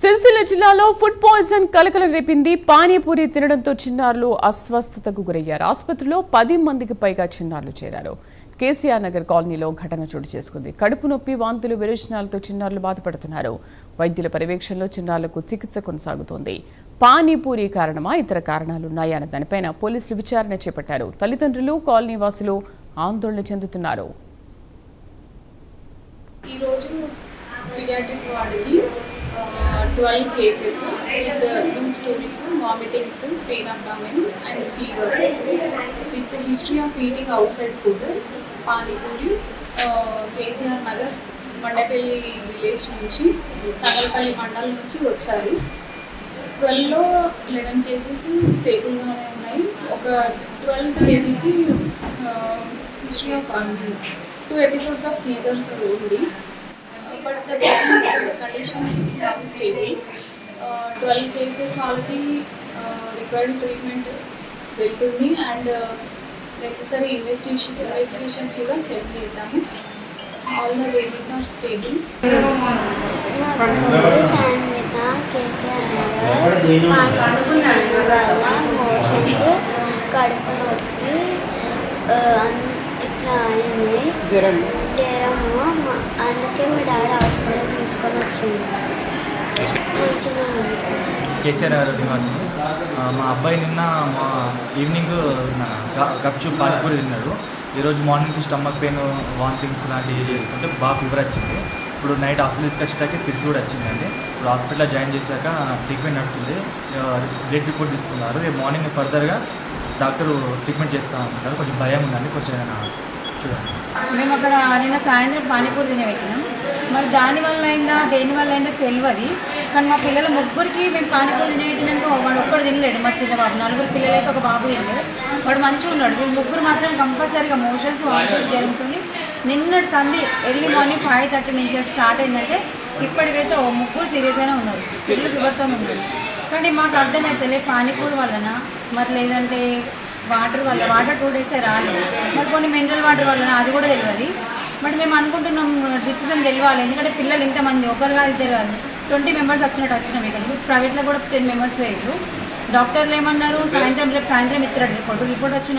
సిరిసిల్ల జిల్లాలో food poison కలకలం రేపింది. పానీపూరి తినడంతో చిన్నారులు అస్వస్థతకు గురయ్యారు. ఆసుపత్రిలో 10 మందికి పైగా చిన్నారులు చేరారు. కేసీఆర్ నగర్ కాలనీలో ఘటన చోటు చేసుకుంది. కడుపు నొప్పి, వాంతులు, విరేచనాలతో చిన్నారులు బాధపడుతున్నారు. వైద్యుల పర్యవేక్షణలో చిన్నారులకు చికిత్స కొనసాగుతోంది. పానీపూరి కారణమా, ఇతర కారణాలున్నాయా అన్న దానిపైన పోలీసులు విచారణ చేపట్టారు. తల్లిదండ్రులు, కాలనీ వాసులు ఆందోళన చెందుతున్నారు. Pediatric ward 12 cases with loose stools, vomitings, pain abdomen and fever with the history of eating outside food. Panipuri, KCR Nagar, Mandapelli village నుంచి తగలపల్లి మండల్ నుంచి వచ్చారు. 12లో 11 కేసెస్ స్టేబుల్గానే ఉన్నాయి. ఒక 12th బేబీకి history of 2 episodes of seizures ఉంది. But the baby condition is now stable. 12 cases వాళ్ళకి required treatment వెళ్తుంది and necessary investigations కూడా సెట్ చేసాము. All the babies are stable. కడుపు నొప్పి ఇట్లా అయింది, జ్వరము. అందుకే మీ డాడీ హాస్పిటల్ తీసుకొని వచ్చింది. కేసీఆర్ నివాసిని. మా అబ్బాయి నిన్న ఈవినింగ్ గప్చుప్ పానీపూరి తిన్నాడు. ఈరోజు మార్నింగ్ నుంచి స్టమక్ పెయిన్, వామిటింగ్స్ లాంటివి చేసుకుంటే బాగా ఫీవర్ వచ్చింది. ఇప్పుడు నైట్ హాస్పిటల్ తీసుకొచ్చాక పిలిచి కూడా వచ్చిందండి. ఇప్పుడు హాస్పిటల్లో జాయిన్ చేశాక ట్రీట్మెంట్ నడుస్తుంది. బ్లడ్ రిపోర్ట్ తీసుకున్నారు. రేపు మార్నింగ్ ఫర్దర్గా డాక్టర్ ట్రీట్మెంట్ చేస్తూ ఉంటారు. కొంచెం భయం ఉందండి, కొంచెం చూడండి. మేము అక్కడ నిన్న సాయంత్రం పానీపూరి తినబెట్టినాం. మరి దానివల్ల అయిందా దేనివల్ల అయిందో తెలియదు. కానీ మా పిల్లల ముగ్గురికి మేము పానీపూరి తినబెట్టినాక వాడు ఒక్కడు తినలేడు. మా చిన్న బాబు, 4 పిల్లలు అయితే ఒక బాబు తినలేదు. వాడు మంచిగా ఉన్నాడు. వీళ్ళు ముగ్గురు మాత్రం కంపల్సరీగా మోషన్స్ జరుగుతుంది. నిన్నటి సంధి ఎర్లీ మార్నింగ్ 5:30 నుంచి స్టార్ట్ అయిందంటే ఇప్పటికైతే ముగ్గురు సీరియస్గానే ఉన్నారు, చిల్లు ఫీవర్తో ఉన్నారు. కానీ మాకు అర్థమైతే పానీపూరి వలన మరి లేదంటే వాటర్ 2 days రాలేదు. మరి కొన్ని మినరల్ వాటర్ వలన అది కూడా తెలియదు. బట్ మేము అనుకుంటున్నాం డిసిజన్ తెలియాలి. ఎందుకంటే పిల్లలు ఇంతమంది, ఒకరు కాదు ఇద్దరు కాదు, 20 మెంబర్స్ వచ్చినాం ఇక్కడికి. ప్రైవేట్లో కూడా 10 మెంబర్స్ వేయరు. డాక్టర్లు ఏమన్నారు, రేపు సాయంత్రం ఇస్తారు రిపోర్ట్ వచ్చిన